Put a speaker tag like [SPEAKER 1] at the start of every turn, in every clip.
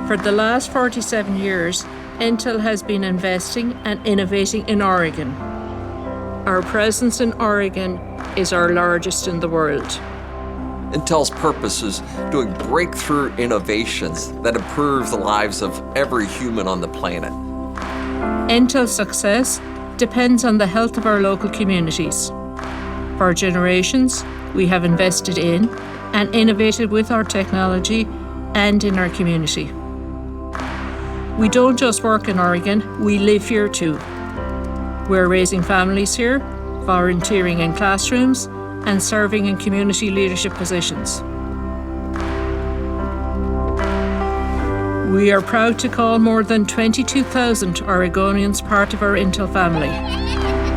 [SPEAKER 1] For the last 47 years, Intel has been investing and innovating in Oregon. Our presence in Oregon is our largest in the world.
[SPEAKER 2] Intel's purpose is doing breakthrough innovations that improve the lives of every human on the planet.
[SPEAKER 1] Intel's success depends on the health of our local communities. For generations, we have invested in and innovated with our technology and in our community. We don't just work in Oregon, we live here too. We're raising families here, volunteering in classrooms, and serving in community leadership positions. We are proud to call more than 22,000 Oregonians part of our Intel family.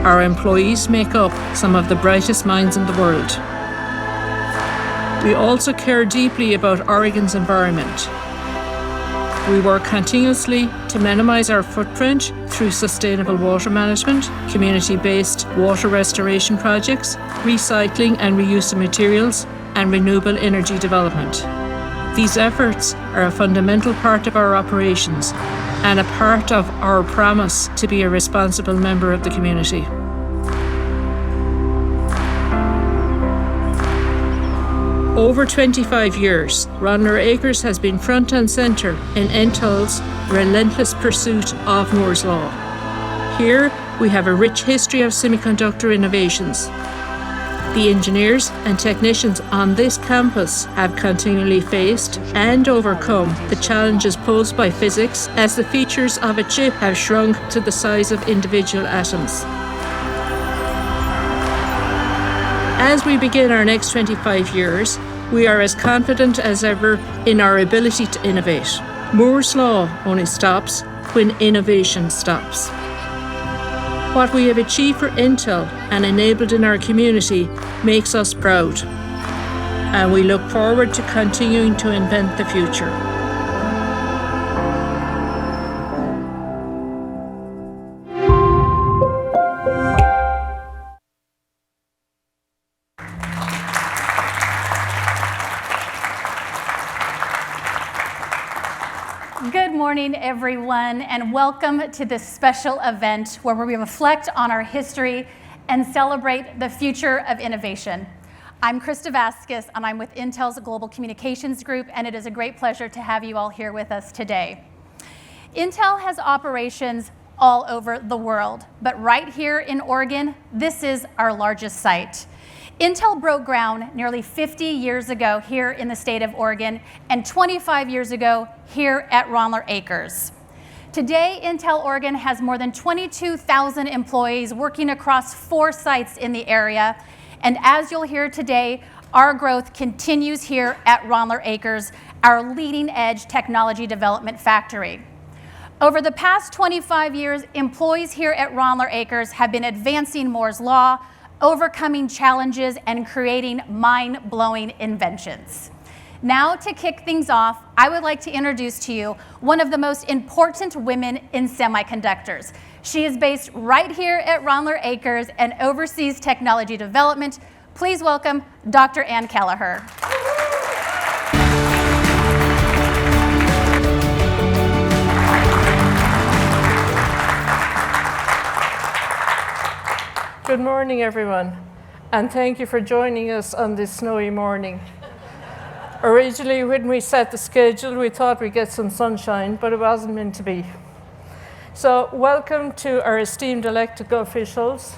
[SPEAKER 1] Our employees make up some of the brightest minds in the world. We also care deeply about Oregon's environment. We work continuously to minimize our footprint through sustainable water management, community-based water restoration projects, recycling and reuse of materials, and renewable energy development. These efforts are a fundamental part of our operations and a part of our promise to be a responsible member of the community. Over 25 years, Ronler Acres has been front and centre in Intel's relentless pursuit of Moore's Law. Here, we have a rich history of semiconductor innovations. The engineers and technicians on this campus have continually faced and overcome the challenges posed by physics as the features of a chip have shrunk to the size of individual atoms. As we begin our next 25 years, we are as confident as ever in our ability to innovate. Moore's Law only stops when innovation stops. What we have achieved for Intel and enabled in our community makes us proud, and we look forward to continuing to invent the future.
[SPEAKER 3] Good morning, everyone, and welcome to this special event where we reflect on our history and celebrate the future of innovation. I'm Krista Vasquez, and I'm with Intel's Global Communications Group, and it is a great pleasure to have you all here with us today. Intel has operations all over the world, but right here in Oregon, this is our largest site. Intel broke ground nearly 50 years ago here in the state of Oregon and 25 years ago here at Ronler Acres. Today, Intel Oregon has more than 22,000 employees working across 4 sites in the area. And as you'll hear today, our growth continues here at Ronler Acres, our leading edge technology development factory. Over the past 25 years, employees here at Ronler Acres have been advancing Moore's Law, overcoming challenges, and creating mind-blowing inventions. Now, to kick things off, I would like to introduce to you one of the most important women in semiconductors. She is based right here at Ronler Acres and oversees technology development. Please welcome Dr. Ann Kelleher.
[SPEAKER 1] Good morning, everyone, and thank you for joining us on this snowy morning. Originally, when we set the schedule, we thought we'd get some sunshine, but it wasn't meant to be. So welcome to our esteemed elected officials,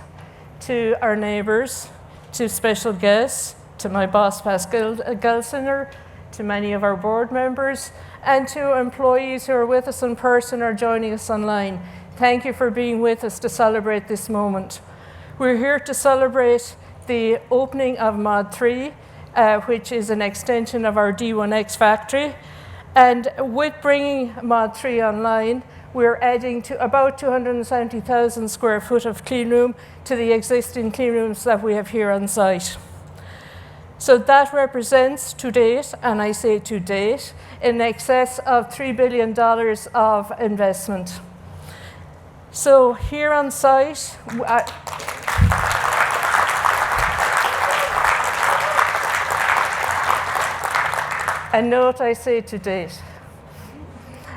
[SPEAKER 1] to our neighbours, to special guests, to my boss, Pascal Gelsinger, to many of our board members, and to employees who are with us in person or joining us online. Thank you for being with us to celebrate this moment. We're here to celebrate the opening of Mod 3, which is an extension of our D1X factory. And with bringing Mod 3 online, we're adding to about 270,000 square foot of clean room to the existing clean rooms that we have here on site. So that represents to date, and I say to date, in excess of $3 billion of investment. So here on site, and note I say to date.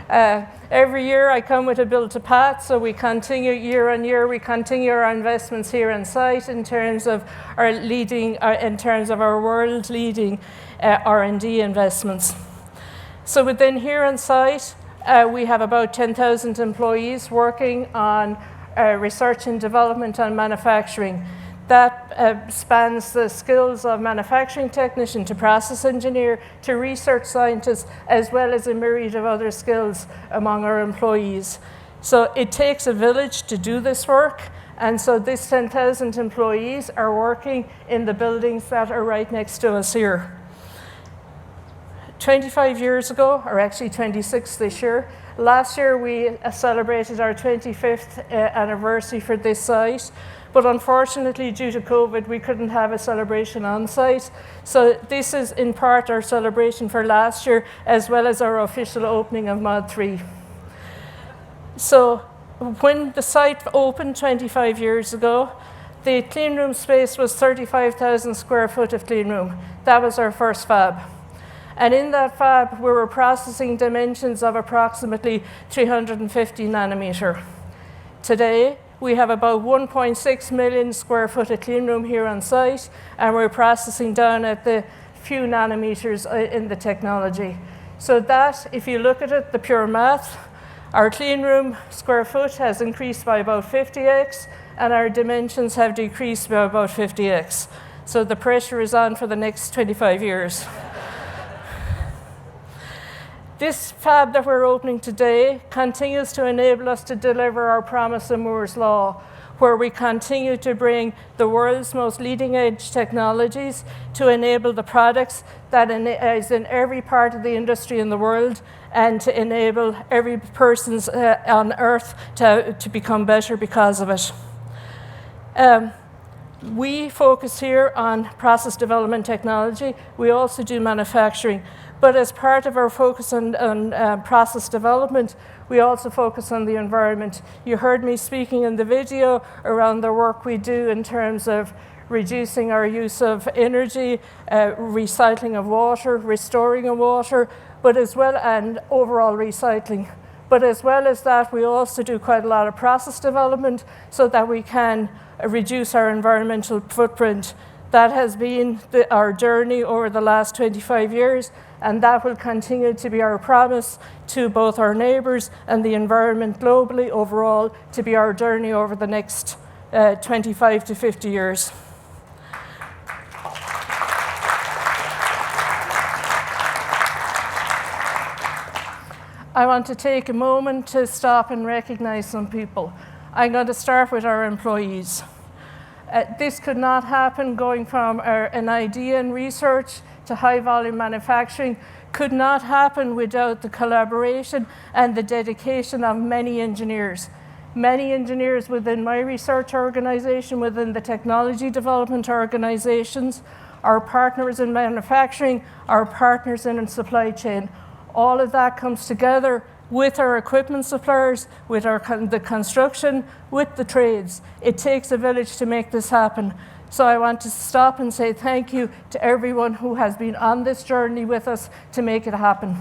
[SPEAKER 1] Every year I come with a bill to pass, so we continue year on year. We continue our investments here on site in terms of our world-leading R&D investments. So within here on site, we have about 10,000 employees working on research and development and manufacturing. That spans the skills of manufacturing technician to process engineer to research scientist, as well as a myriad of other skills among our employees. So it takes a village to do this work, and so this 10,000 employees are working in the buildings that are right next to us here. 25 years ago, or actually 26 this year, last year we celebrated our 25th anniversary for this site. But unfortunately, due to COVID, we couldn't have a celebration on site. So this is in part our celebration for last year, as well as our official opening of Mod 3. So when the site opened 25 years ago, the clean room space was 35,000 square foot of clean room. That was our first fab. And in that fab, we were processing dimensions of approximately 350 nanometer. Today, we have about 1.6 million square foot of clean room here on site, and we're processing down at the few nanometers in the technology. So that, if you look at it, the pure math, our clean room square foot has increased by about 50x, and our dimensions have decreased by about 50x. So the pressure is on for the next 25 years. This fab that we're opening today continues to enable us to deliver our promise of Moore's Law, where we continue to bring the world's most leading-edge technologies to enable the products that is in every part of the industry in the world, and to enable every person on Earth to become better because of it. We focus here on process development technology. We also do manufacturing. But as part of our focus on process development, we also focus on the environment. You heard me speaking in the video around the work we do in terms of reducing our use of energy, recycling of water, restoring of water, but as well, and overall recycling. But as well as that, we also do quite a lot of process development so that we can reduce our environmental footprint. That has been our journey over the last 25 years, and that will continue to be our promise to both our neighbours and the environment globally overall, to be our journey over the next 25 to 50 years. I want to take a moment to stop and recognise some people. I'm going to start with our employees. This could not happen going from an idea in research to high volume manufacturing, could not happen without the collaboration and the dedication of many engineers. Many engineers within my research organization, within the technology development organizations, our partners in manufacturing, our partners in supply chain. All of that comes together with our equipment suppliers, with the construction, with the trades. It takes a village to make this happen. So I want to stop and say thank you to everyone who has been on this journey with us to make it happen.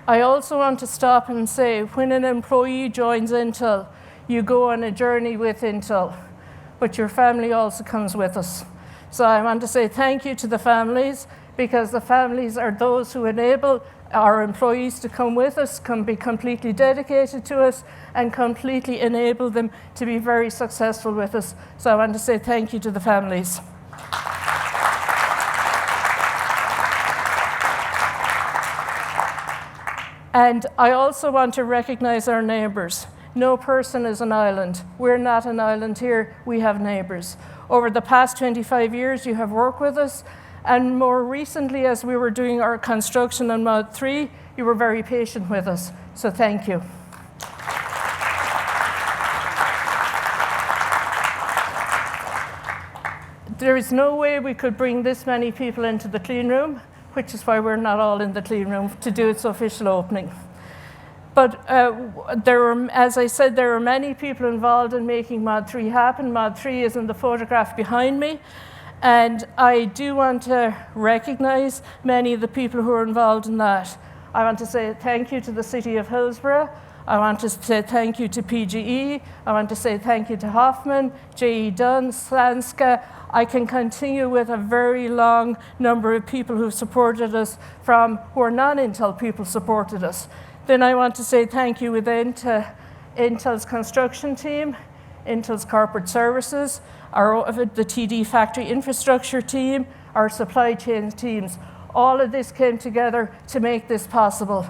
[SPEAKER 1] I also want to stop and say, when an employee joins Intel, you go on a journey with Intel, but your family also comes with us. So I want to say thank you to the families, because the families are those who enable our employees to come with us, can be completely dedicated to us, and completely enable them to be very successful with us. So I want to say thank you to the families. And I also want to recognize our neighbours. No person is an island. We're not an island here. We have neighbours. Over the past 25 years, you have worked with us. And more recently, as we were doing our construction on Mod 3, you were very patient with us. So thank you. There is no way we could bring this many people into the clean room, which is why we're not all in the clean room to do its official opening. But as I said, there are many people involved in making Mod 3 happen. Mod 3 is in the photograph behind me. And I do want to recognize many of the people who are involved in that. I want to say thank you to the City of Hillsboro. I want to say thank you to PGE. I want to say thank you to Hoffman, J.E. Dunn, Slanska. I can continue with a very long number of people who supported us who are non-Intel people supported us. Then I want to say thank you again to Intel's construction team, Intel's corporate services, the TD factory infrastructure team, our supply chain teams. All of this came together to make this possible.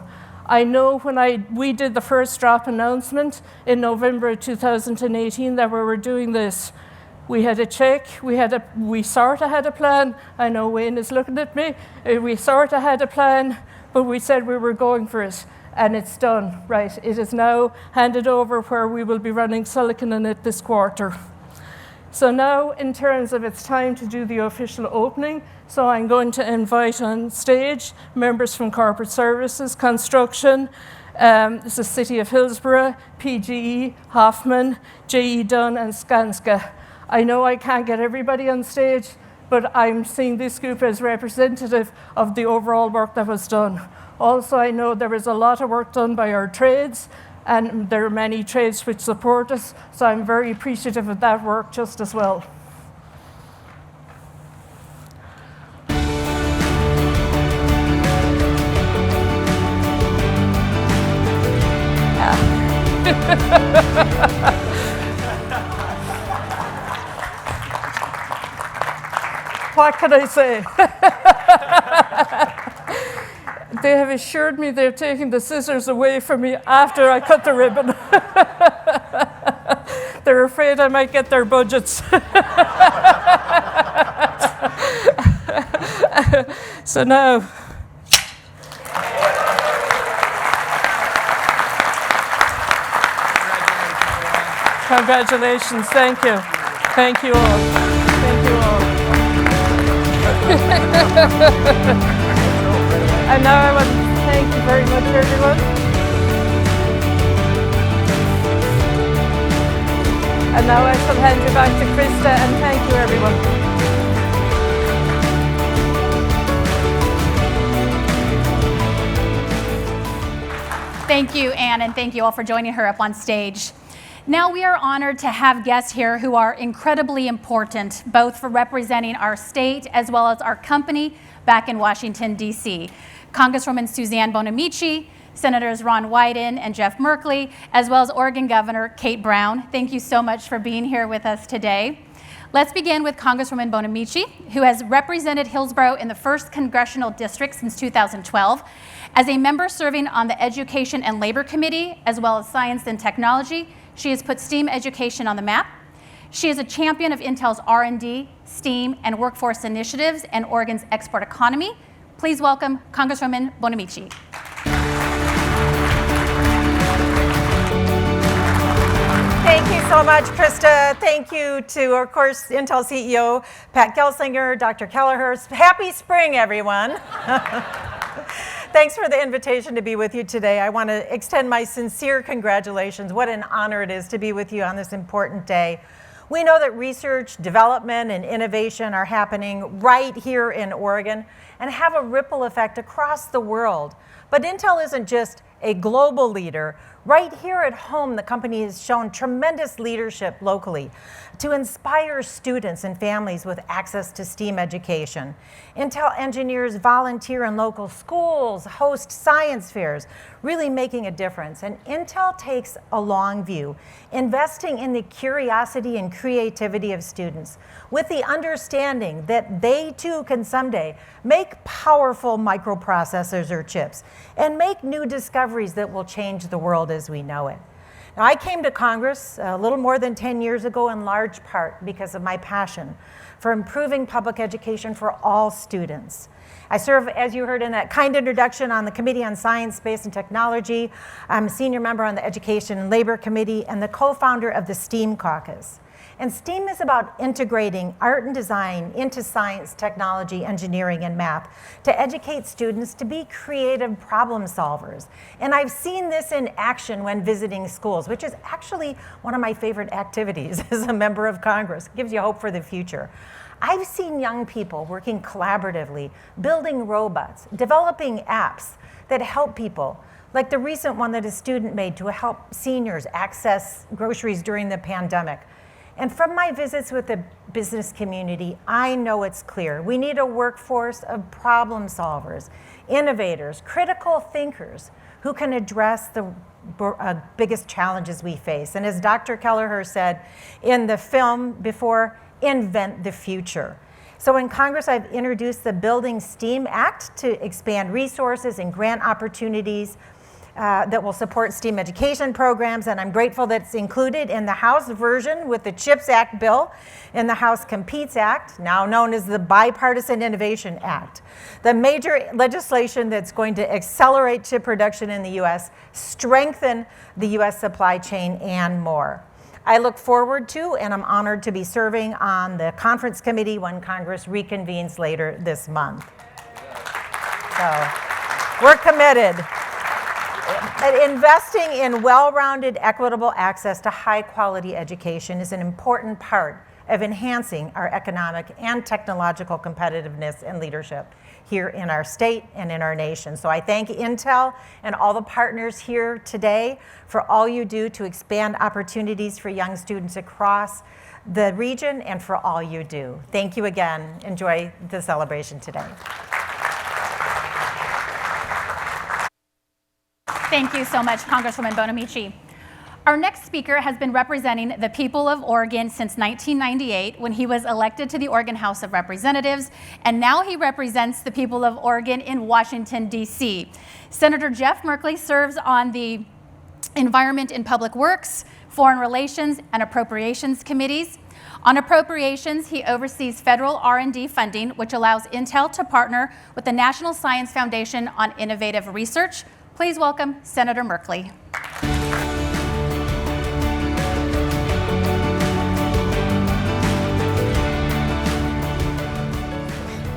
[SPEAKER 1] I know when we did the first drop announcement in November of 2018 that we were doing this. We had a check, we sort of had a plan. I know Wayne is looking at me. We sort of had a plan, but we said we were going for it. And it's done, right? It is now handed over where we will be running silicon in it this quarter. So now, in terms of it's time to do the official opening, so I'm going to invite on stage members from corporate services, construction, the City of Hillsboro, PGE, Hoffman, J.E. Dunn, and Skanska. I know I can't get everybody on stage, but I'm seeing this group as representative of the overall work that was done. Also, I know there is a lot of work done by our trades, and there are many trades which support us, so I'm very appreciative of that work just as well. What can I say? They have assured me they're taking the scissors away from me after I cut the ribbon. They're afraid I might get their budgets. So now, congratulations, thank you. Thank you all. Thank you all. And now I want to thank you very much, everyone. And now I shall hand you back to Krista, and thank you, everyone.
[SPEAKER 3] Thank you, Anne, and thank you all for joining her up on stage. Now we are honored to have guests here who are incredibly important, both for representing our state as well as our company back in Washington, D.C. Congresswoman Suzanne Bonamici, Senators Ron Wyden and Jeff Merkley, as well as Oregon Governor Kate Brown. Thank you so much for being here with us today. Let's begin with Congresswoman Bonamici, who has represented Hillsboro in the 1st Congressional District since 2012. As a member serving on the Education and Labor Committee, as well as Science and Technology, she has put STEAM education on the map. She is a champion of Intel's R&D, STEAM, and workforce initiatives and Oregon's export economy. Please welcome Congresswoman Bonamici.
[SPEAKER 4] Thank you so much, Krista. Thank you to, of course, Intel CEO Pat Gelsinger, Dr. Kelleher. Happy spring, everyone. Thanks for the invitation to be with you today. I want to extend my sincere congratulations. What an honor it is to be with you on this important day. We know that research, development, and innovation are happening right here in Oregon and have a ripple effect across the world. But Intel isn't just a global leader. Right here at home, the company has shown tremendous leadership locally to inspire students and families with access to STEAM education. Intel engineers volunteer in local schools, host science fairs, really making a difference. And Intel takes a long view, investing in the curiosity and creativity of students with the understanding that they too can someday make powerful microprocessors or chips and make new discoveries that will change the world as we know it. Now, I came to Congress a little more than 10 years ago in large part because of my passion for improving public education for all students. I serve, as you heard in that kind introduction, on the Committee on Science, Space, and Technology. I'm a senior member on the Education and Labor Committee and the co-founder of the STEAM Caucus. And STEAM is about integrating art and design into science, technology, engineering, and math to educate students to be creative problem solvers. And I've seen this in action when visiting schools, which is actually one of my favorite activities as a member of Congress. It gives you hope for the future. I've seen young people working collaboratively, building robots, developing apps that help people, like the recent one that a student made to help seniors access groceries during the pandemic. And from my visits with the business community, I know it's clear. We need a workforce of problem solvers, innovators, critical thinkers who can address the biggest challenges we face. And as Dr. Kelleher said in the film before, invent the future. So in Congress, I've introduced the Building STEAM Act to expand resources and grant opportunities that will support STEAM education programs, and I'm grateful that it's included in the House version with the CHIPS Act bill in the House Competes Act, now known as the Bipartisan Innovation Act. The major legislation that's going to accelerate chip production in the U.S., strengthen the U.S. supply chain, and more. I look forward to, and I'm honored to be serving on the conference committee when Congress reconvenes later this month. So, we're committed. Investing in well-rounded, equitable access to high-quality education is an important part of enhancing our economic and technological competitiveness and leadership here in our state and in our nation. So I thank Intel and all the partners here today for all you do to expand opportunities for young students across the region and for all you do. Thank you again. Enjoy the celebration today.
[SPEAKER 3] Thank you so much, Congresswoman Bonamici. Our next speaker has been representing the people of Oregon since 1998 when he was elected to the Oregon House of Representatives, and now he represents the people of Oregon in Washington, D.C. Senator Jeff Merkley serves on the Environment and Public Works, Foreign Relations, and Appropriations committees. On appropriations, he oversees federal R&D funding, which allows Intel to partner with the National Science Foundation on innovative research. Please welcome Senator Merkley.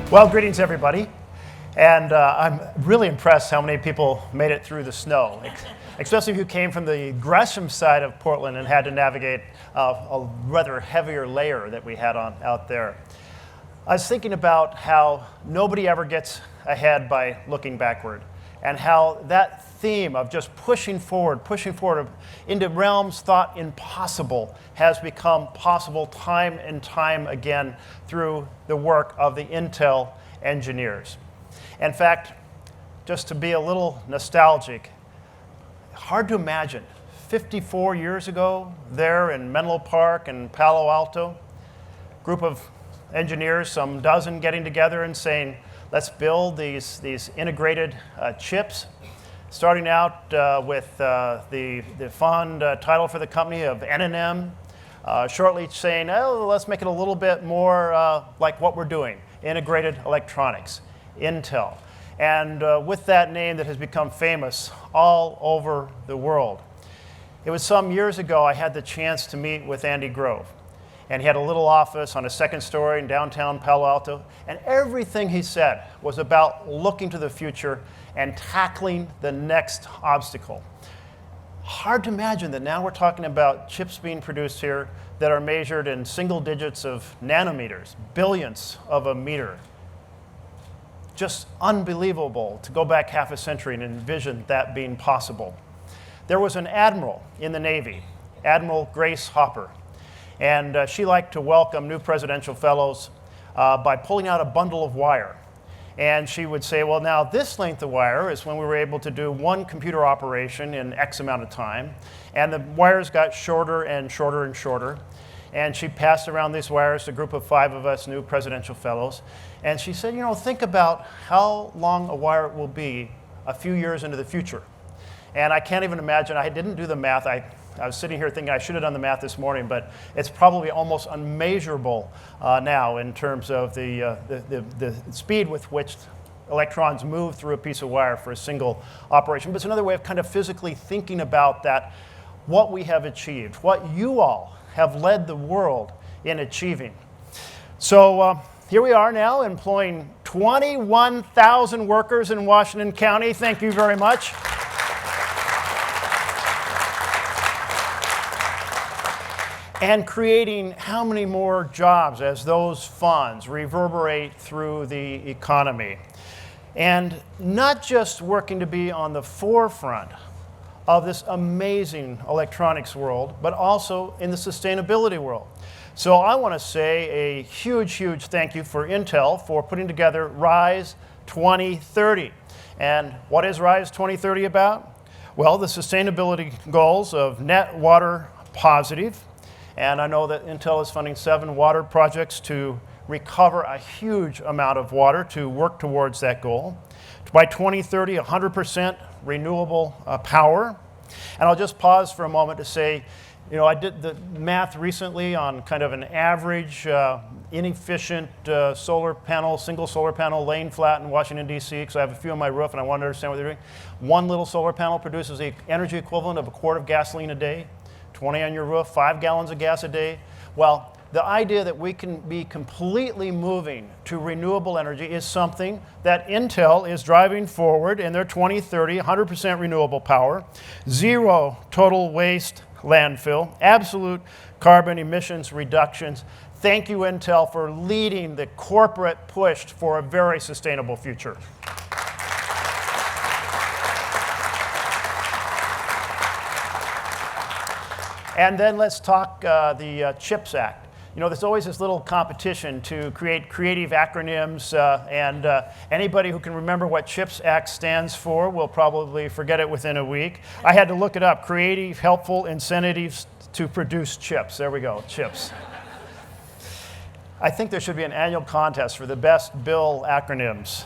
[SPEAKER 5] Well, greetings everybody. And I'm really impressed how many people made it through the snow, especially if you came from the Gresham side of Portland and had to navigate a rather heavier layer that we had out there. I was thinking about how nobody ever gets ahead by looking backward, and how that theme of just pushing forward into realms thought impossible has become possible time and time again through the work of the Intel engineers. In fact, just to be a little nostalgic, hard to imagine, 54 years ago, there in Menlo Park in Palo Alto, group of engineers, some dozen, getting together and saying, let's build these integrated chips, starting out with the fond title for the company of N&M, shortly saying, oh, let's make it a little bit more like what we're doing, integrated electronics, Intel. And with that name that has become famous all over the world. It was some years ago I had the chance to meet with Andy Grove. And he had a little office on a second story in downtown Palo Alto. And everything he said was about looking to the future and tackling the next obstacle. Hard to imagine that now we're talking about chips being produced here that are measured in single digits of nanometers, billionths of a meter. Just unbelievable to go back half a century and envision that being possible. There was an admiral in the Navy, Admiral Grace Hopper. And she liked to welcome new presidential fellows by pulling out a bundle of wire. And she would say, well, now this length of wire is when we were able to do one computer operation in X amount of time. And the wires got shorter and shorter and shorter. And she passed around these wires to a group of 5 of us new presidential fellows. And she said, you know, think about how long a wire will be a few years into the future. And I can't even imagine, I didn't do the math. I was sitting here thinking I should have done the math this morning, but it's probably almost unmeasurable now in terms of the speed with which electrons move through a piece of wire for a single operation. But it's another way of kind of physically thinking about that, what we have achieved, what you all have led the world in achieving. So here we are now employing 21,000 workers in Washington County. Thank you very much. And creating how many more jobs as those funds reverberate through the economy. And not just working to be on the forefront of this amazing electronics world, but also in the sustainability world. So I want to say a huge, huge thank you for Intel for putting together RISE 2030. And what is RISE 2030 about? Well, the sustainability goals of net water positive. And I know that Intel is funding 7 water projects to recover a huge amount of water to work towards that goal. By 2030, 100% renewable power. And I'll just pause for a moment to say, you know, I did the math recently on kind of an average inefficient solar panel, single solar panel laying flat in Washington, D.C., because I have a few on my roof and I want to understand what they're doing. One little solar panel produces the energy equivalent of a quart of gasoline a day. 20 on your roof, 5 gallons of gas a day. Well, the idea that we can be completely moving to renewable energy is something that Intel is driving forward in their 2030, 100% renewable power, 0 total waste landfill, absolute carbon emissions reductions. Thank you, Intel, for leading the corporate push for a very sustainable future. And then let's talk the CHIPS Act. You know, there's always this little competition to create creative acronyms, and anybody who can remember what CHIPS Act stands for will probably forget it within a week. I had to look it up. Creative, helpful incentives to produce chips. There we go, CHIPS. I think there should be an annual contest for the best bill acronyms.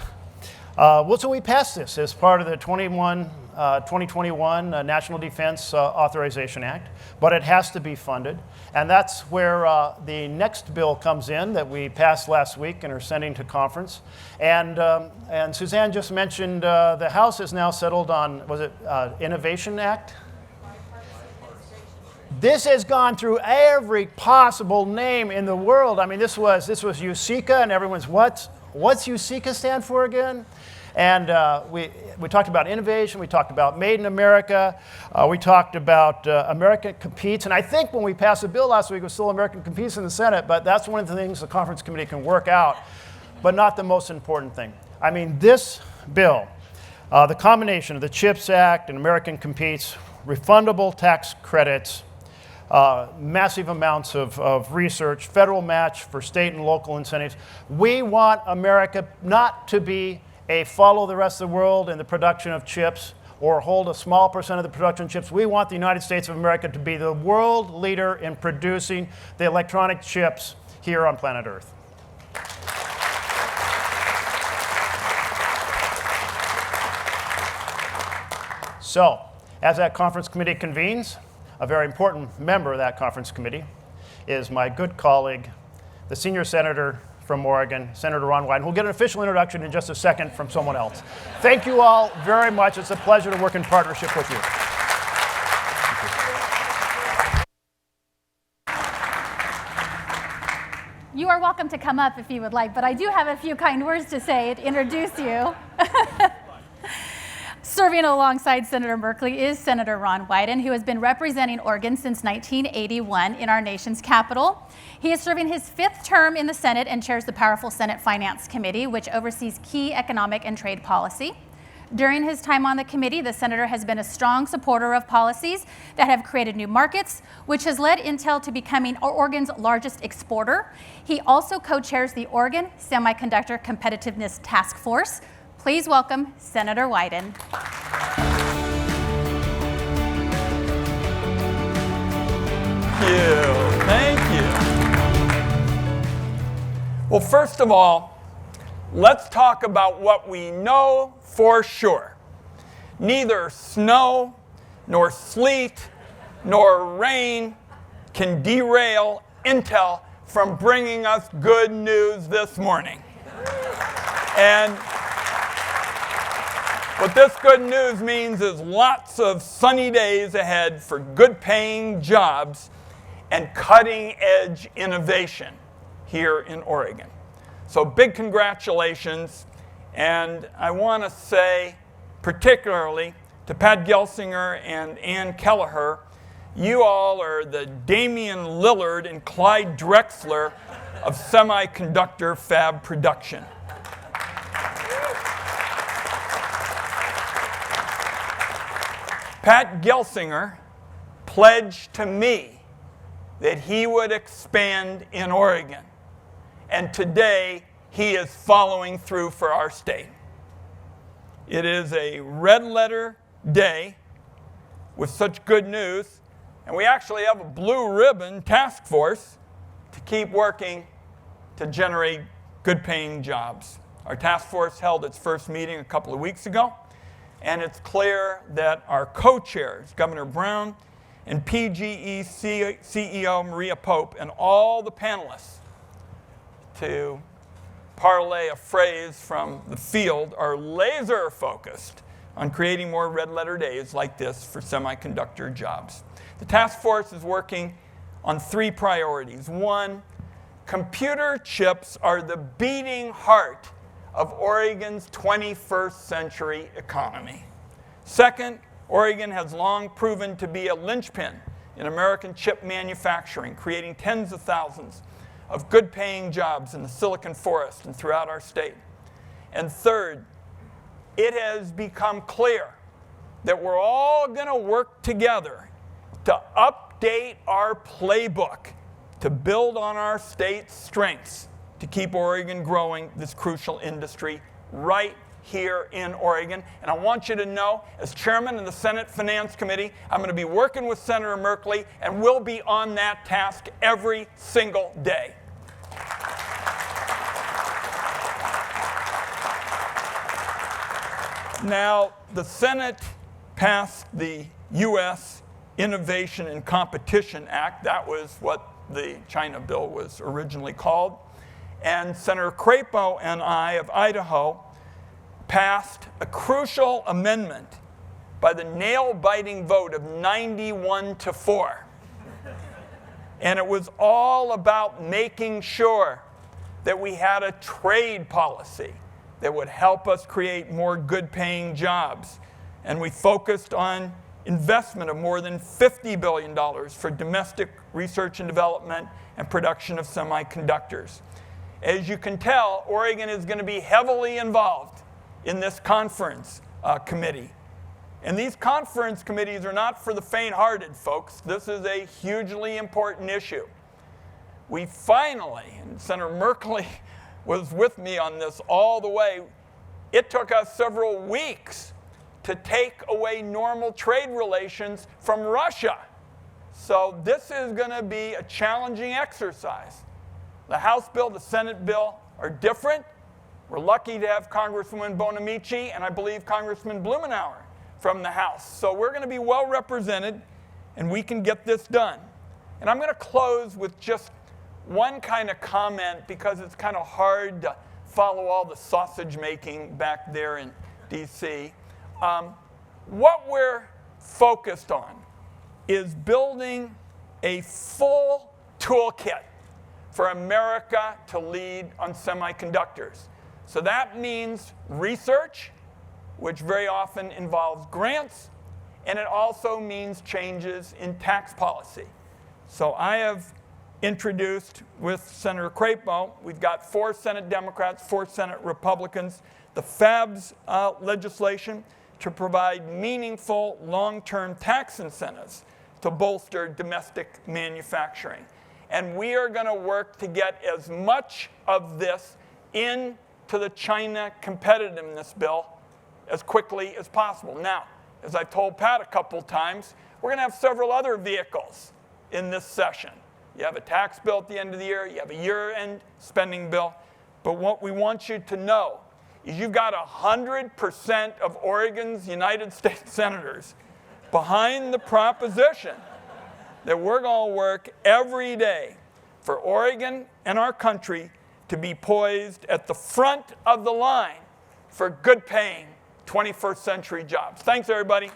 [SPEAKER 5] Well, so we passed this as part of the 2021 National Defense Authorization Act, but it has to be funded. And that's where the next bill comes in that we passed last week and are sending to conference. And Suzanne just mentioned the House is now settled on, was it Innovation Act? This has gone through every possible name in the world. I mean, this was USICA, and everyone's, what's USICA stand for again? And we talked about innovation, we talked about Made in America, we talked about America Competes, and I think when we passed the bill last week, it was still America Competes in the Senate, but that's one of the things the conference committee can work out, but not the most important thing. I mean, this bill, the combination of the CHIPS Act and American Competes, refundable tax credits, massive amounts of research, federal match for state and local incentives. We want America not to be a follow the rest of the world in the production of chips or hold a small percent of the production of chips. We want the United States of America to be the world leader in producing the electronic chips here on planet Earth. So, as that conference committee convenes, a very important member of that conference committee is my good colleague, the senior senator from Oregon, Senator Ron Wyden, who'll get an official introduction in just a second from someone else. Thank you all very much. It's a pleasure to work in partnership with you.
[SPEAKER 3] You are welcome to come up if you would like, but I do have a few kind words to say to introduce you. Serving alongside Senator Merkley is Senator Ron Wyden, who has been representing Oregon since 1981 in our nation's capital. He is serving his 5th term in the Senate and chairs the powerful Senate Finance Committee, which oversees key economic and trade policy. During his time on the committee, the senator has been a strong supporter of policies that have created new markets, which has led Intel to becoming Oregon's largest exporter. He also co-chairs the Oregon Semiconductor Competitiveness Task Force. Please welcome Senator Wyden.
[SPEAKER 6] Thank you. Well, first of all, let's talk about what we know for sure. Neither snow, nor sleet, nor rain can derail Intel from bringing us good news this morning. And what this good news means is lots of sunny days ahead for good-paying jobs and cutting-edge innovation here in Oregon. So big congratulations, and I want to say particularly to Pat Gelsinger and Ann Kelleher, you all are the Damian Lillard and Clyde Drexler of semiconductor fab production. Pat Gelsinger pledged to me that he would expand in Oregon, and today he is following through for our state. It is a red letter day with such good news, and we actually have a blue ribbon task force to keep working to generate good paying jobs. Our task force held its first meeting a couple of weeks ago, and it's clear that our co-chairs, Governor Brown and PGE CEO Maria Pope, and all the panelists, to parlay a phrase from the field, are laser focused on creating more red letter days like this for semiconductor jobs. The task force is working on 3 priorities. 1, computer chips are the beating heart of Oregon's 21st century economy. 2nd, Oregon has long proven to be a linchpin in American chip manufacturing, creating tens of thousands of good-paying jobs in the Silicon Forest and throughout our state. And 3rd, it has become clear that we're all going to work together to update our playbook to build on our state's strengths to keep Oregon growing this crucial industry right here in Oregon. And I want you to know, as chairman of the Senate Finance Committee, I'm going to be working with Senator Merkley, and we'll be on that task every single day. Now, the Senate passed the U.S. Innovation and Competition Act. That was what the China bill was originally called. And Senator Crapo and I of Idaho passed a crucial amendment by the nail-biting vote of 91-4. And it was all about making sure that we had a trade policy that would help us create more good-paying jobs. And we focused on investment of more than $50 billion for domestic research and development and production of semiconductors. As you can tell, Oregon is going to be heavily involved in this conference committee. And these conference committees are not for the faint-hearted, folks. This is a hugely important issue. We finally, and Senator Merkley was with me on this all the way, it took us several weeks to take away normal trade relations from Russia. So this is going to be a challenging exercise. The House bill, the Senate bill are different. We're lucky to have Congresswoman Bonamici and I believe Congressman Blumenauer from the House. So we're going to be well represented and we can get this done. And I'm going to close with just one kind of comment because it's kind of hard to follow all the sausage making back there in DC. What we're focused on is building a full toolkit for America to lead on semiconductors. So that means research, which very often involves grants, and it also means changes in tax policy. So I have introduced with Senator Crapo, we've got 4 Senate Democrats, 4 Senate Republicans, the FABS legislation to provide meaningful long-term tax incentives to bolster domestic manufacturing. And we are going to work to get as much of this into the China competitiveness bill as quickly as possible. Now, as I've told Pat a couple times, we're going to have several other vehicles in this session. You have a tax bill at the end of the year, you have a year-end spending bill, but what we want you to know is you've got 100% of Oregon's United States senators behind the proposition that we're going to work every day for Oregon and our country to be poised at the front of the line for good-paying 21st century jobs. Thanks, everybody.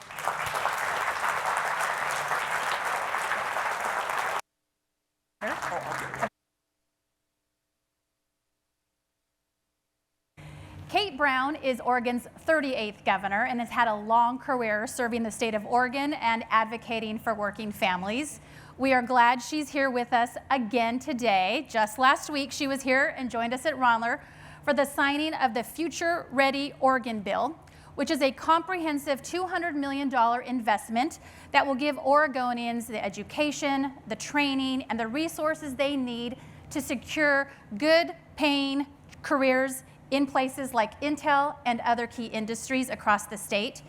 [SPEAKER 3] Kate Brown is Oregon's 38th governor and has had a long career serving the state of Oregon and advocating for working families. We are glad she's here with us again today. Just last week, she was here and joined us at Ronler for the signing of the Future Ready Oregon Bill, which is a comprehensive $200 million investment that will give Oregonians the education, the training, and the resources they need to secure good paying careers in places like Intel and other key industries across the state.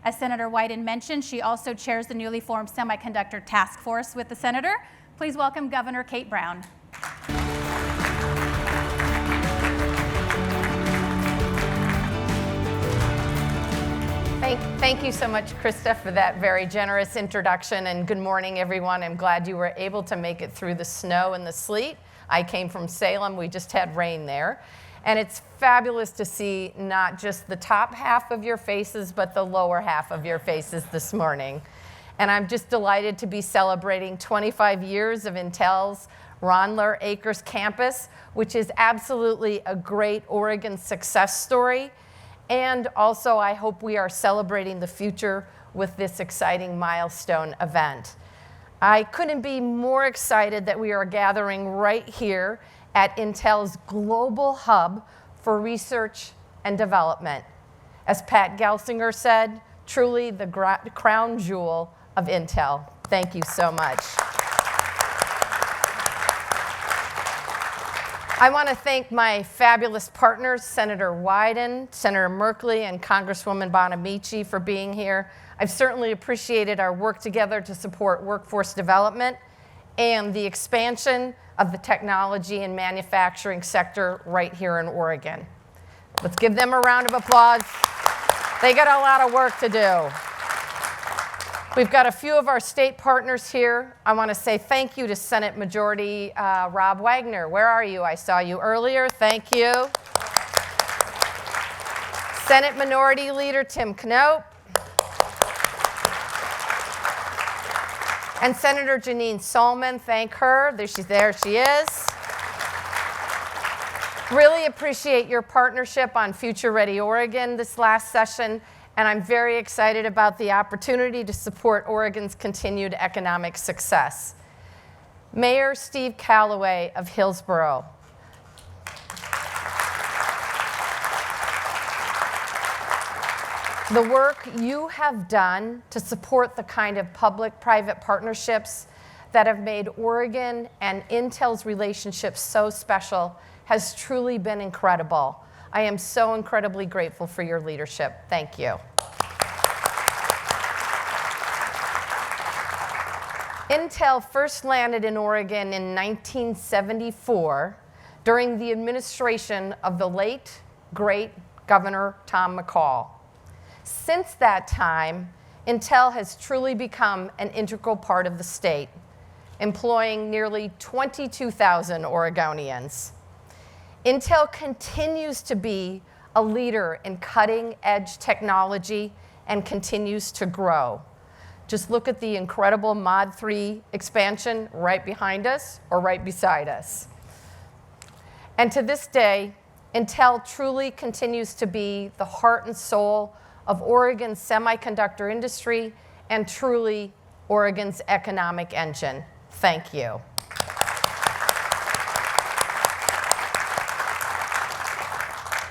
[SPEAKER 3] As Senator Wyden mentioned, she also chairs the newly formed Semiconductor Task Force with the Senator. Please welcome Governor Kate Brown.
[SPEAKER 7] Thank you so much, Krista, for that very generous introduction, and good morning, everyone. I'm glad you were able to make it through the snow and the sleet. I came from Salem. We just had rain there. And it's fabulous to see not just the top half of your faces, but the lower half of your faces this morning. And I'm just delighted to be celebrating 25 years of Intel's Ronler Acres campus, which is absolutely a great Oregon success story. And also, I hope we are celebrating the future with this exciting milestone event. I couldn't be more excited that we are gathering right here at Intel's global hub for research and development. As Pat Gelsinger said, truly the crown jewel of Intel. Thank you so much. I want to thank my fabulous partners, Senator Wyden, Senator Merkley, and Congresswoman Bonamici for being here. I've certainly appreciated our work together to support workforce development and the expansion of the technology and manufacturing sector right here in Oregon. Let's give them a round of applause. They got a lot of work to do. We've got a few of our state partners here. I want to say thank you to Senate Majority Rob Wagner. Where are you? I saw you earlier. Thank you. Senate Minority Leader Tim Knope. And Senator Janine Solman, thank her. There she is. Really appreciate your partnership on Future Ready Oregon this last session, and I'm very excited about the opportunity to support Oregon's continued economic success. Mayor Steve Calloway of Hillsboro. The work you have done to support the kind of public-private partnerships that have made Oregon and Intel's relationship so special has truly been incredible. I am so incredibly grateful for your leadership. Thank you. Intel first landed in Oregon in 1974 during the administration of the late, great Governor Tom McCall. Since that time, Intel has truly become an integral part of the state, employing nearly 22,000 Oregonians. Intel continues to be a leader in cutting-edge technology and continues to grow. Just look at the incredible Mod 3 expansion right behind us or right beside us. And to this day, Intel truly continues to be the heart and soul of Oregon's semiconductor industry and truly Oregon's economic engine. Thank you.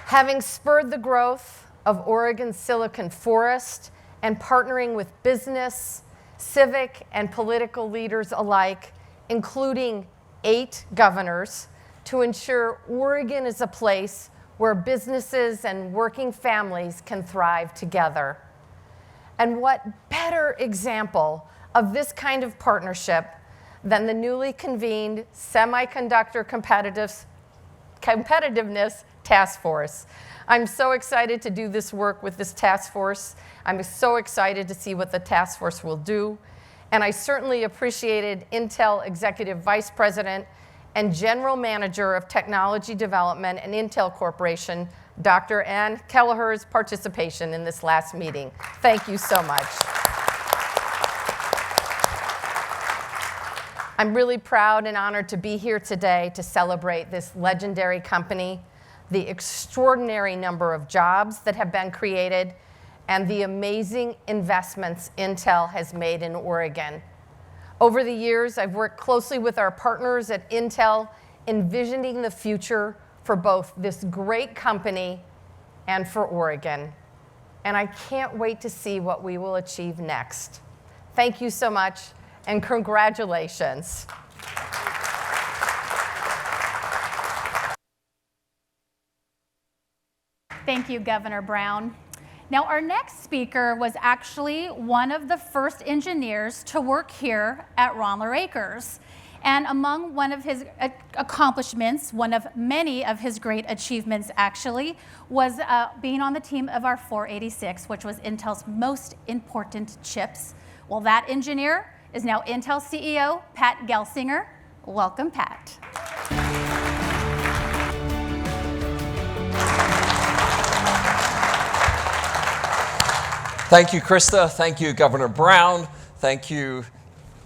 [SPEAKER 7] Having spurred the growth of Oregon's Silicon Forest and partnering with business, civic, and political leaders alike, including 8 governors, to ensure Oregon is a place where businesses and working families can thrive together. And what better example of this kind of partnership than the newly convened Semiconductor Competitiveness Task Force. I'm so excited to do this work with this task force. I'm so excited to see what the task force will do. And I certainly appreciated Intel Executive Vice President and General Manager of Technology Development and Intel Corporation, Dr. Ann Kelleher's participation in this last meeting. Thank you so much. I'm really proud and honored to be here today to celebrate this legendary company. the extraordinary number of jobs that have been created, and the amazing investments Intel has made in Oregon. Over the years, I've worked closely with our partners at Intel, envisioning the future for both this great company and for Oregon. And I can't wait to see what we will achieve next. Thank you so much, and congratulations.
[SPEAKER 3] Thank you, Governor Brown. Now, our next speaker was actually one of the first engineers to work here at Ronler Acres. And among one of his accomplishments, one of many of his great achievements actually, was being on the team of our 486, which was Intel's most important chips. Well, that engineer is now Intel CEO, Pat Gelsinger. Welcome, Pat.
[SPEAKER 2] Thank you, Krista. Thank you, Governor Brown. Thank you,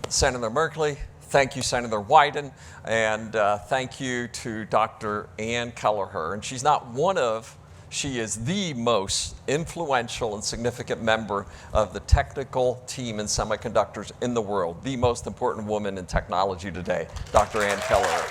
[SPEAKER 2] Senator Merkley. Thank you, Senator Wyden. And thank you to Dr. Ann Kelleher. And she's not one of, she is the most influential and significant member of the technical team in semiconductors in the world, the most important woman in technology today, Dr. Ann Kelleher.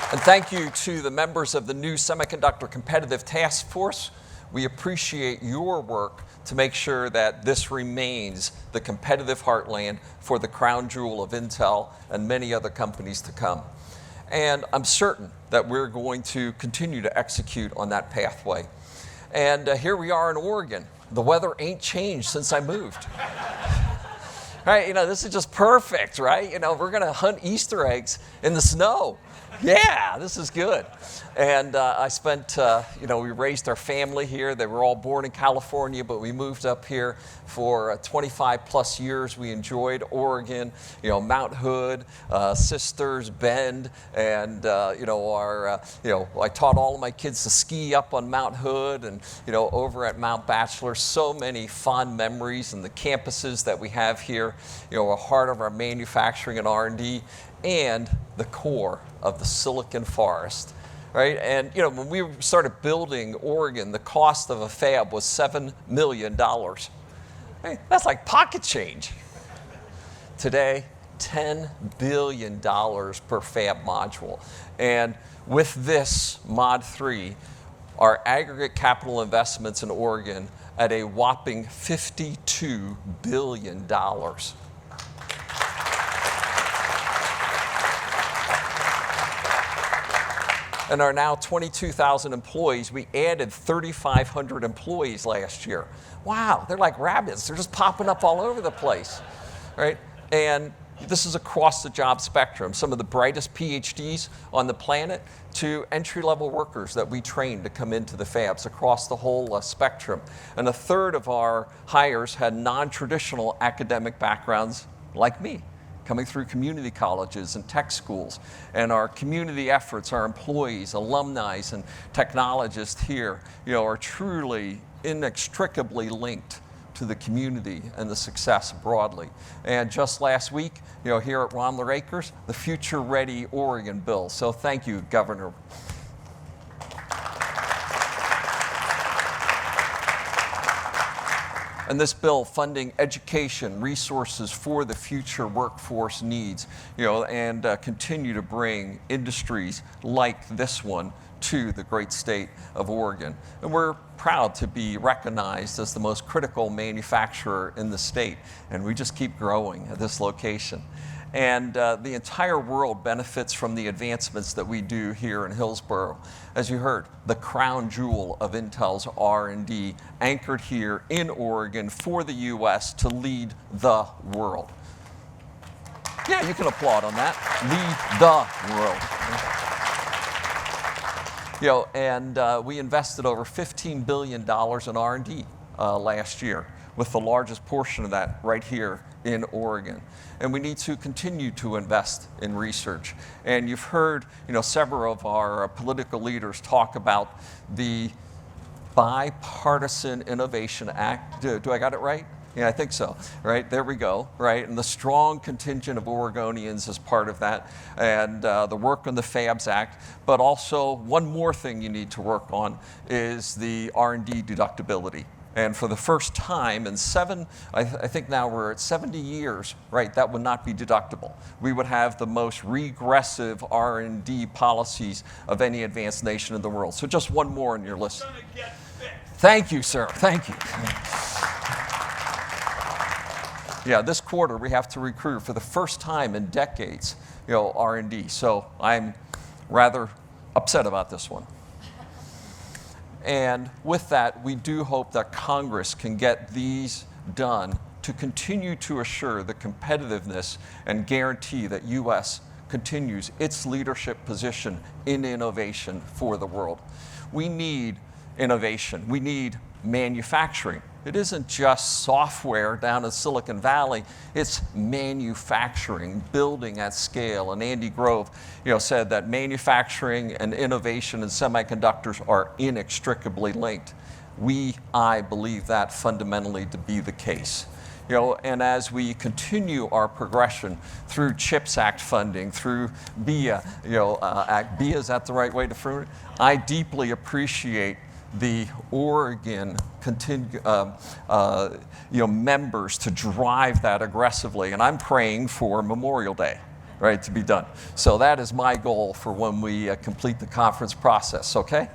[SPEAKER 2] And thank you to the members of the new Semiconductor Competitive Task Force. We appreciate your work to make sure that this remains the competitive heartland for the crown jewel of Intel and many other companies to come. And I'm certain that we're going to continue to execute on that pathway. And here we are in Oregon. The weather ain't changed since I moved. Right, this is just perfect, right? We're gonna hunt Easter eggs in the snow. Yeah, this is good. And I spent, we raised our family here. They were all born in California, but we moved up here for 25 plus years. We enjoyed Oregon, Mount Hood, Sisters Bend, and, I taught all of my kids to ski up on Mount Hood and, over at Mount Bachelor. So many fond memories, and the campuses that we have here, are heart of our manufacturing and R&D, and the core of the Silicon Forest, right? And when we started building Oregon, the cost of a fab was $7 million. Hey, that's like pocket change. Today, $10 billion per fab module. And with this Mod 3, our aggregate capital investments in Oregon at a whopping $52 billion. And our now 22,000 employees, we added 3,500 employees last year. Wow, they're like rabbits. They're just popping up all over the place, right? And this is across the job spectrum. Some of the brightest PhDs on the planet to entry-level workers that we train to come into the fabs across the whole spectrum. And a third of our hires had non-traditional academic backgrounds like me, coming through community colleges and tech schools. And our community efforts, our employees, alumni, and technologists here, are truly inextricably linked to the community and the success broadly. And just last week, here at Ronler Acres, the Future Ready Oregon bill. So thank you, Governor. And this bill funding education, resources for the future workforce needs, and continue to bring industries like this one to the great state of Oregon. And we're proud to be recognized as the most critical manufacturer in the state. And we just keep growing at this location. And the entire world benefits from the advancements that we do here in Hillsboro. As you heard, the crown jewel of Intel's R&D, anchored here in Oregon for the US to lead the world. Yeah, you can applaud on that. Lead the world. And we invested over $15 billion in R&D last year, with the largest portion of that right here in Oregon. And we need to continue to invest in research. And you've heard, several of our political leaders talk about the Bipartisan Innovation Act. Do I got it right? Yeah, I think so, right? There we go, right? And the strong contingent of Oregonians is part of that, and the work on the FABS Act. But also, one more thing you need to work on is the R&D deductibility. And for the first time in I think now we're at 70 years, right, that would not be deductible. We would have the most regressive R&D policies of any advanced nation in the world. So just one more on your list.
[SPEAKER 6] It's gonna get fixed.
[SPEAKER 2] Thank you, sir, thank you. Yeah, this quarter we have to recruit for the first time in decades, R&D. So I'm rather upset about this one. And with that, we do hope that Congress can get these done to continue to assure the competitiveness and guarantee that U.S. continues its leadership position in innovation for the world. We need innovation. We need manufacturing. It isn't just software down in Silicon Valley, it's manufacturing, building at scale. And Andy Grove said that manufacturing and innovation in semiconductors are inextricably linked. I believe that fundamentally to be the case. And as we continue our progression through CHIPS Act funding, through BIA, BIA, is that the right way to phrase it? I deeply appreciate the Oregon members to drive that aggressively, and I'm praying for Memorial Day, right, to be done. So that is my goal for when we complete the conference process, okay?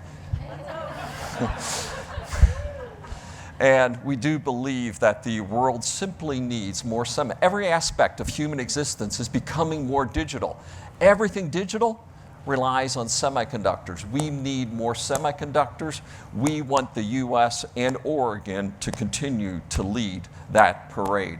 [SPEAKER 2] And we do believe that the world simply needs more every aspect of human existence is becoming more digital. Everything digital relies on semiconductors. We need more semiconductors. We want the U.S. and Oregon to continue to lead that parade.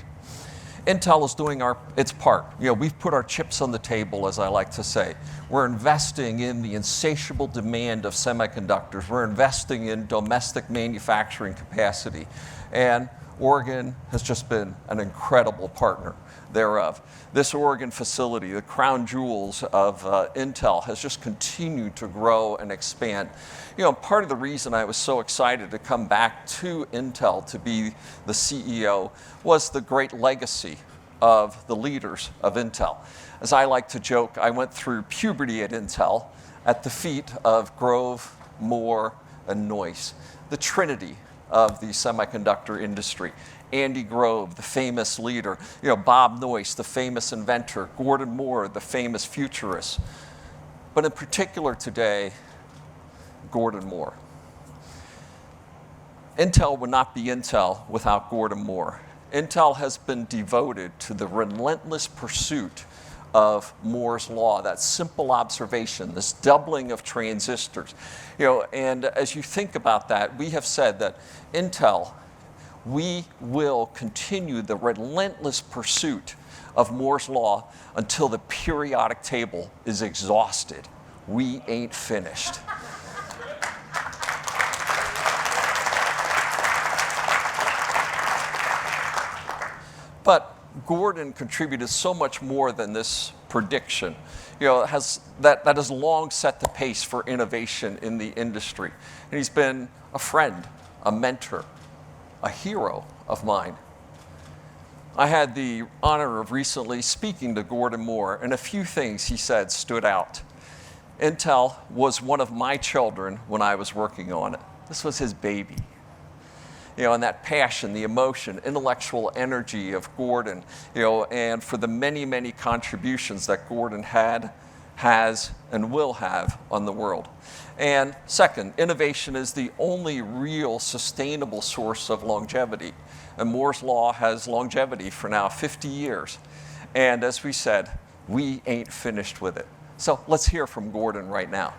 [SPEAKER 2] Intel is doing its part. We've put our chips on the table, as I like to say. We're investing in the insatiable demand of semiconductors. We're investing in domestic manufacturing capacity. And Oregon has just been an incredible partner thereof. This Oregon facility, the crown jewels of Intel, has just continued to grow and expand. Part of the reason I was so excited to come back to Intel to be the CEO was the great legacy of the leaders of Intel. As I like to joke, I went through puberty at Intel at the feet of Grove, Moore, and Noyce, the trinity of the semiconductor industry. Andy Grove, the famous leader, Bob Noyce, the famous inventor, Gordon Moore, the famous futurist. But in particular today, Gordon Moore. Intel would not be Intel without Gordon Moore. Intel has been devoted to the relentless pursuit of Moore's law, that simple observation, this doubling of transistors. And as you think about that, we have said that Intel, we will continue the relentless pursuit of Moore's law until the periodic table is exhausted. We ain't finished. But Gordon contributed so much more than this prediction. That has long set the pace for innovation in the industry. And he's been a friend, a mentor, a hero of mine. I had the honor of recently speaking to Gordon Moore, and a few things he said stood out. Intel was one of my children when I was working on it. This was his baby. And that passion, the emotion, intellectual energy of Gordon, and for the many, many contributions that Gordon has, and will have on the world. And second, innovation is the only real sustainable source of longevity. And Moore's law has longevity for now 50 years. And as we said, we ain't finished with it. So let's hear from Gordon right now.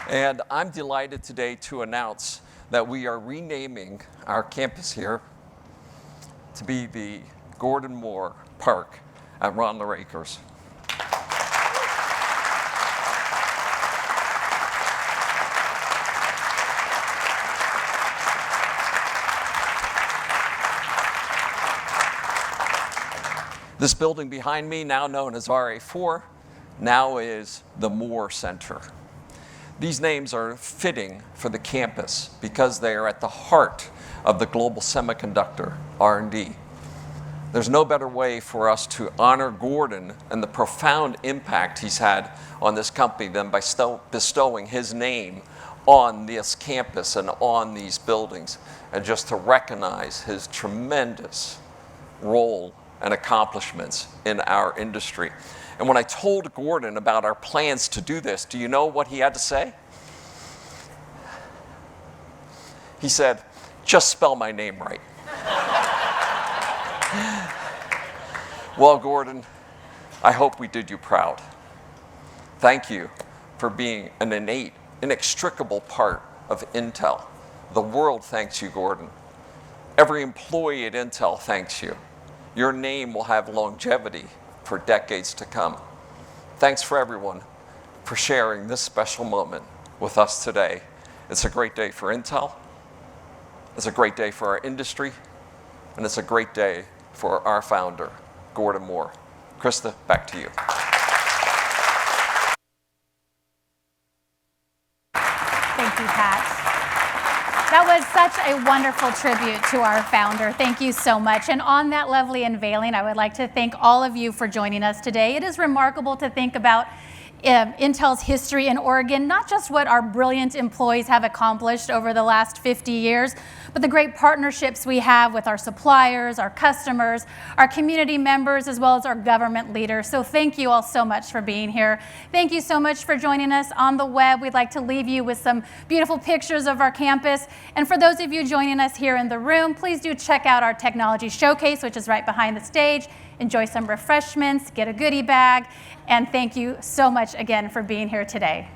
[SPEAKER 2] And I'm delighted today to announce that we are renaming our campus here to be the Gordon Moore Park at Rondler Acres. This building behind me, now known as RA4, now is the Moore Center. These names are fitting for the campus because they are at the heart of the global semiconductor R&D. There's no better way for us to honor Gordon and the profound impact he's had on this company than by bestowing his name on this campus and on these buildings, and just to recognize his tremendous role and accomplishments in our industry. And when I told Gordon about our plans to do this, do you know what he had to say? He said, "Just spell my name right." Well, Gordon, I hope we did you proud. Thank you for being an innate, inextricable part of Intel. The world thanks you, Gordon. Every employee at Intel thanks you. Your name will have longevity for decades to come. Thanks for everyone for sharing this special moment with us today. It's a great day for Intel. It's a great day for our industry. And it's a great day for our founder, Gordon Moore. Krista, back to you.
[SPEAKER 3] Thank you, Pat. That was such a wonderful tribute to our founder. Thank you so much. And on that lovely unveiling, I would like to thank all of you for joining us today. It is remarkable to think about Intel's history in Oregon, not just what our brilliant employees have accomplished over the last 50 years, but the great partnerships we have with our suppliers, our customers, our community members, as well as our government leaders. So thank you all so much for being here. Thank you so much for joining us on the web. We'd like to leave you with some beautiful pictures of our campus. And for those of you joining us here in the room, please do check out our technology showcase, which is right behind the stage. Enjoy some refreshments, get a goodie bag, and thank you so much again for being here today.